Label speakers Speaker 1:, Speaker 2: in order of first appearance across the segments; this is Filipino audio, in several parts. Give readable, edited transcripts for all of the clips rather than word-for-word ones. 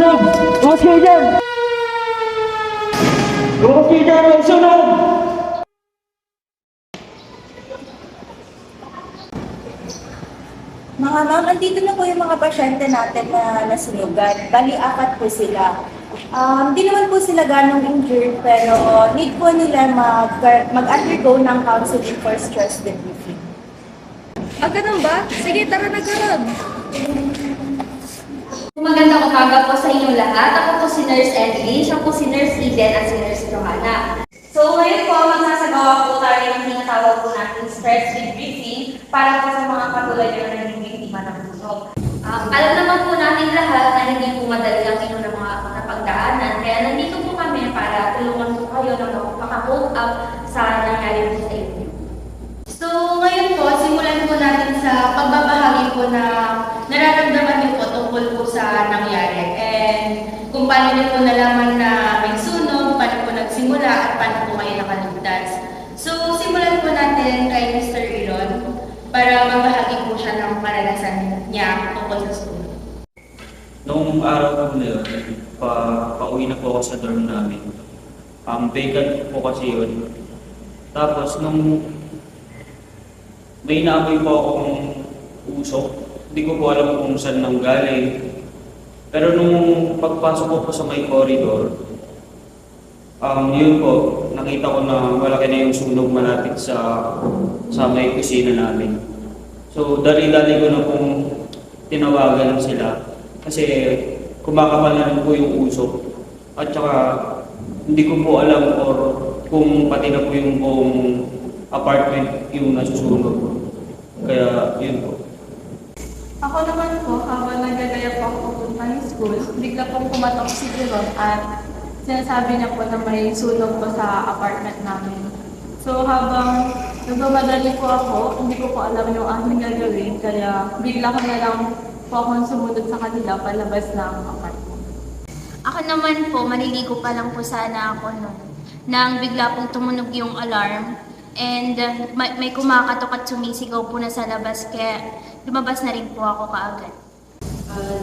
Speaker 1: sunog! Bukas kayo dyan! Bukas kayo dyan! May sunog!
Speaker 2: Mga ma'am, andito na po yung mga pasyente natin na nasunugan. Bali, 4 po sila. Di naman po sila ganong injured, pero need po nila mag-undergo ng counseling for stress relief.
Speaker 3: Ganun ba? Sige, tara na karon.
Speaker 4: Magandang umaga po sa inyong lahat. Ako po si Nurse Emily, siya po si Nurse Eden at si Nurse Johanna. So ngayon po, magsasagawa po tayo ng tinatawag po natin stress debriefing para po sa mga katulad yung naging biktima ng sunog. Alam naman po natin lahat na hindi po madali ang inyong mga napagdaanan. Kaya nandito po kami para tulungan po kayo na makakope up sa nangyari po sa inyo. So ngayon po, simulan po natin sa pagbabahagi po na nararamdaman niyo po tungkol po sa nangyari. And kung paano niyo po nalaman na may sunog, paano po nagsimula, at paano po kayo nakaligtas. So simulan po natin kay Mr. Iron para mabahagi po siya ng karanasan niya tungkol sa sunog.
Speaker 1: Noong araw po na yun, pauwi na po ako sa dorm namin. Vacant po kasi yun. Tapos nung may naamoy po akong usok, hindi ko po alam kung saan nanggaling. Pero nung pagpasok ko po sa may corridor, yun po, nakita ko na malaki na yung sunog malapit sa may kusina namin. So, dali-dali ko na pong tinawagan sila kasi kumakapal na rin po yung usok. At saka, hindi ko po alam or kung pati na po yung buong apartment yung nasusunog. Kaya, yun po.
Speaker 3: Ako naman po, habang nagdadaya po ako pupunta ng school, bigla pong kumatok si Jerome at sinasabi niya po na may sunog po sa apartment namin. So habang nagmamadali po ako, hindi ko po alam yung aking gagawin, kaya bigla ko na lang po akong sumunod sa kanila palabas ng apartment.
Speaker 4: Ako naman po, maliligo pa lang po sana ako nang bigla pong tumunog yung alarm. And may kumakatok at sumisigaw po na sa labas, kaya lumabas na rin po ako kaagad.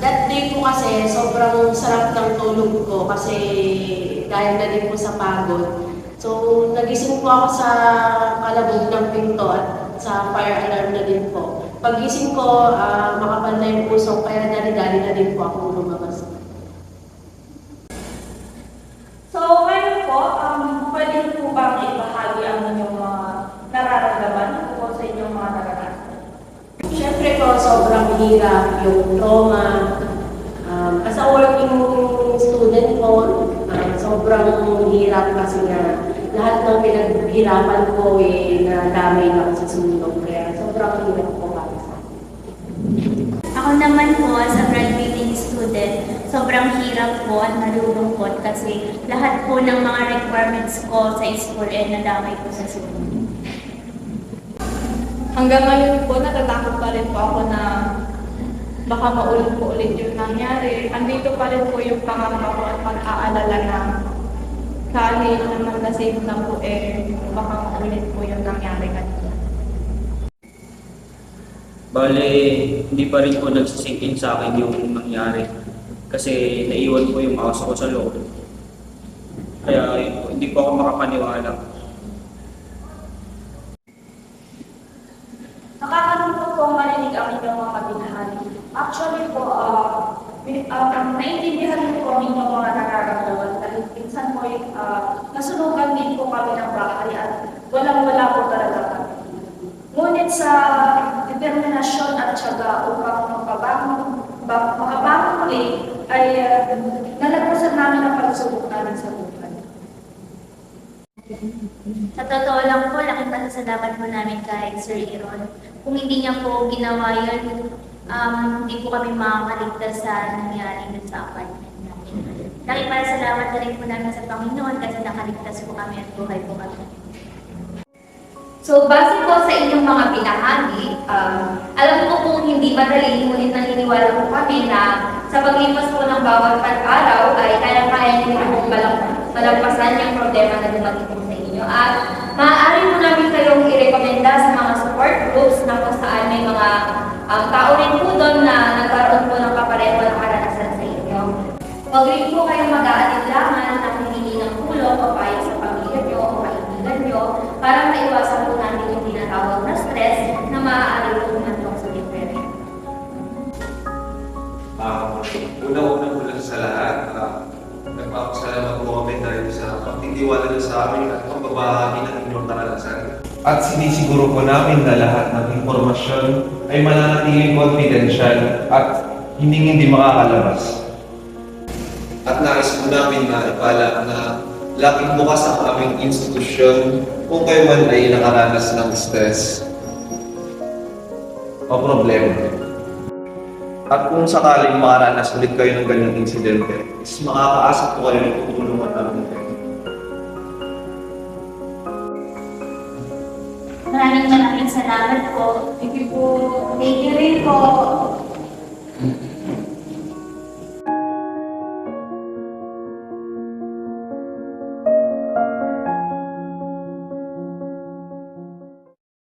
Speaker 5: That day po kasi sobrang sarap ng tulog ko kasi dahil na din po sa pagod. So nagising po ako sa kalabog ng pinto at sa fire alarm na din po. Paggising ko, makapal na yung puso kaya dali-dali na din po ako lumabas.
Speaker 2: So, ngayon po, pwede po ba ibahagi ang inyong mga nararamdaman tungkol sa inyong mga naranasan?
Speaker 5: Siyempre po, sobrang hirap yung trauma. As a working student po, sobrang hirap kasi nga lahat ng pinaghirapan ko nadamay lang sa sunog. Kaya sobrang hirap po para sa akin.
Speaker 4: Ako naman po, as a graduating student, sobrang hirap po at malulungkot kasi lahat po ng mga requirements ko sa school nadamay po sa sunog.
Speaker 3: Hanggang ngayon po, natatakot pa rin po ako na baka maulit po ulit yung nangyari. Andito pa rin po yung pangamba ko at pag-aalala na kahit naman na safe na po baka maulit po yung nangyari kanina.
Speaker 1: Bale, hindi pa rin po nagsisingkin sa akin yung nangyari. Kasi naiwan po yung aso ko sa loob. Kaya yun po, hindi po ako makapaniwala.
Speaker 2: Nakakalungkot po ang marinig ang inyong mga binahagi. Actually po, naiintindihan po ang inyong mga nararamdaman. Dahil minsan po, nasunugan din po kami ng bahay at walang-wala po talaga kami. Ngunit sa determinasyon at tiyaga upang makabangon muli, ay nalagpasan namin ang pagsubok namin sa buhay.
Speaker 4: Sa totoo lang po, laking pasasalamat po namin kay Sir Iron. Kung hindi niya po ginawa yun, hindi po kami makakaligtas sa nangyari dun sa apartment namin. Laking pasasalamat na rin po namin sa Panginoon kasi nakaligtas po kami at buhay po kami. So, base po sa inyong mga binahagi, alam ko kung hindi madali, ngunit naniniwala po kami na sa paglipas po ng bawat araw ay kaya-kaya niyo pong malagpasan yung problema na dumating po sa inyo. At maaari po namin kayong i-recommenda sa mga support groups na kung saan may mga tao rin po doon na nagkaroon po ng kapareho ng karanasan sa inyo. Huwag rin po kayong mag-aalinlangan na humingi ng tulong o payo sa pamilya nyo o kaibigan nyo para maiwasan po natin yung tinatawag na stress na maaari po humantong sa depression.
Speaker 6: Una-una po lang sa lahat, nagpapasalamat po kami dahil sa pagtitiwala niyo sa amin at pagbabahagi ng inyong karanasan. At sinisiguro po namin na lahat ng impormasyon ay mananatiling confidential at hindi makakalabas. At nais po namin na ipala na laging bukas ang aming institusyon kung kayo man ay nakaranas ng stress o problema. At kung sakaling makaranas ulit kayo ng ganyang insidente, is makakaasa po kayo ng tutulungan namin kayo.
Speaker 4: Maraming salamat po. Thank you rin po.